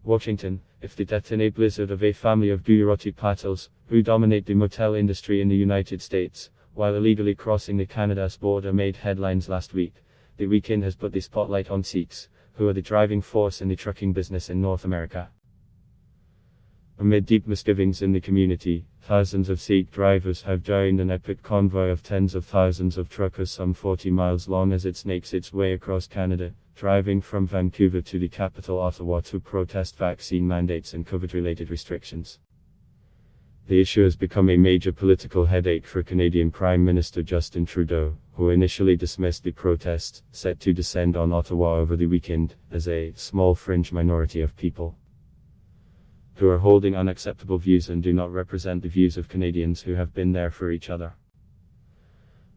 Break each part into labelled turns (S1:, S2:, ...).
S1: Washington, if the death-in a blizzard of a family of Gujarati Patels, who dominate the motel industry in the United States, while illegally crossing the Canada's border made headlines last week, the weekend has put the spotlight on Sikhs, who are the driving force in the trucking business in North America. Amid deep misgivings in the community, thousands of Sikh drivers have joined an epic convoy of tens of thousands of truckers some 40 miles long as it snakes its way across Canada, driving from Vancouver to the capital Ottawa to protest vaccine mandates and COVID-related restrictions. The issue has become a major political headache for Canadian Prime Minister Justin Trudeau, who initially dismissed the protests, set to descend on Ottawa over the weekend, as a small fringe minority of people who are holding unacceptable views and do not represent the views of Canadians who have been there for each other.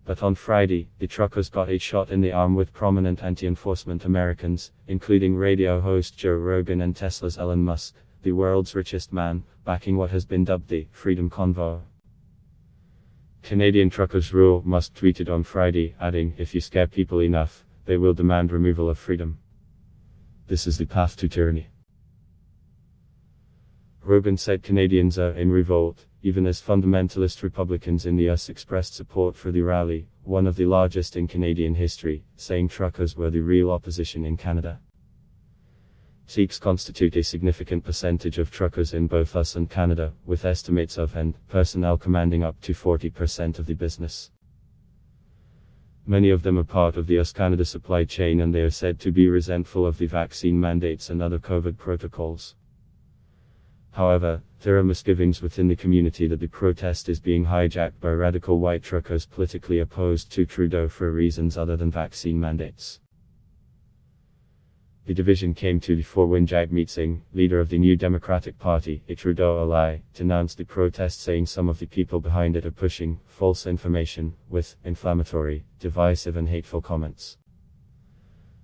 S1: But on Friday, the truckers got a shot in the arm with prominent anti-enforcement Americans, including radio host Joe Rogan and Tesla's Elon Musk, the world's richest man, backing what has been dubbed the Freedom Convoy. Canadian truckers rule Musk tweeted on Friday, adding, "If you scare people enough, they will demand removal of freedom. This is the path to tyranny." Rogan said Canadians are in revolt, even as fundamentalist Republicans in the US expressed support for the rally, one of the largest in Canadian history, saying truckers were the real opposition in Canada. Sikhs constitute a significant percentage of truckers in both US and Canada, with estimates of and personnel commanding up to 40% of the business. Many of them are part of the US-Canada supply chain, and they are said to be resentful of the vaccine mandates and other COVID protocols. However, there are misgivings within the community that the protest is being hijacked by radical white truckers politically opposed to Trudeau for reasons other than vaccine mandates. The division came to the fore when Jagmeet Singh, leader of the New Democratic Party, a Trudeau ally, denounced the protest, saying some of the people behind it are pushing false information with inflammatory, divisive and hateful comments.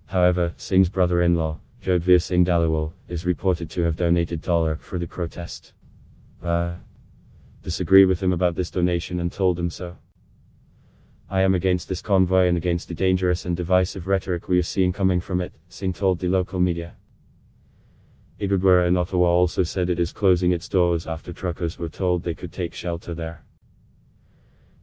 S1: However, Singh's brother-in-law, Jodhveer Singh Dhaliwal, is reported to have donated $1 for the protest. Disagree with him about this donation and told him so. "I am against this convoy and against the dangerous and divisive rhetoric we are seeing coming from it," Singh told the local media. A Gurdwara in Ottawa also said it is closing its doors after truckers were told they could take shelter there.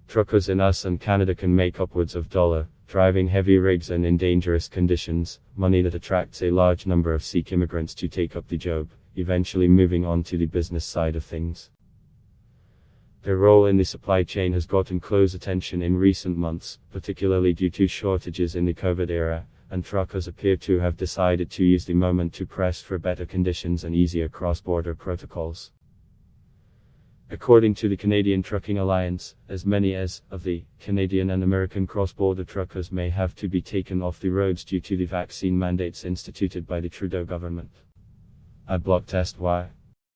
S1: Truckers in US and Canada can make upwards of $1, driving heavy rigs and in dangerous conditions, money that attracts a large number of Sikh immigrants to take up the job, eventually moving on to the business side of things. Their role in the supply chain has gotten close attention in recent months, particularly due to shortages in the COVID era, and truckers appear to have decided to use the moment to press for better conditions and easier cross-border protocols. According to the Canadian Trucking Alliance, as many as of the Canadian and American cross-border truckers may have to be taken off the roads due to the vaccine mandates instituted by the Trudeau government. Adblock test why.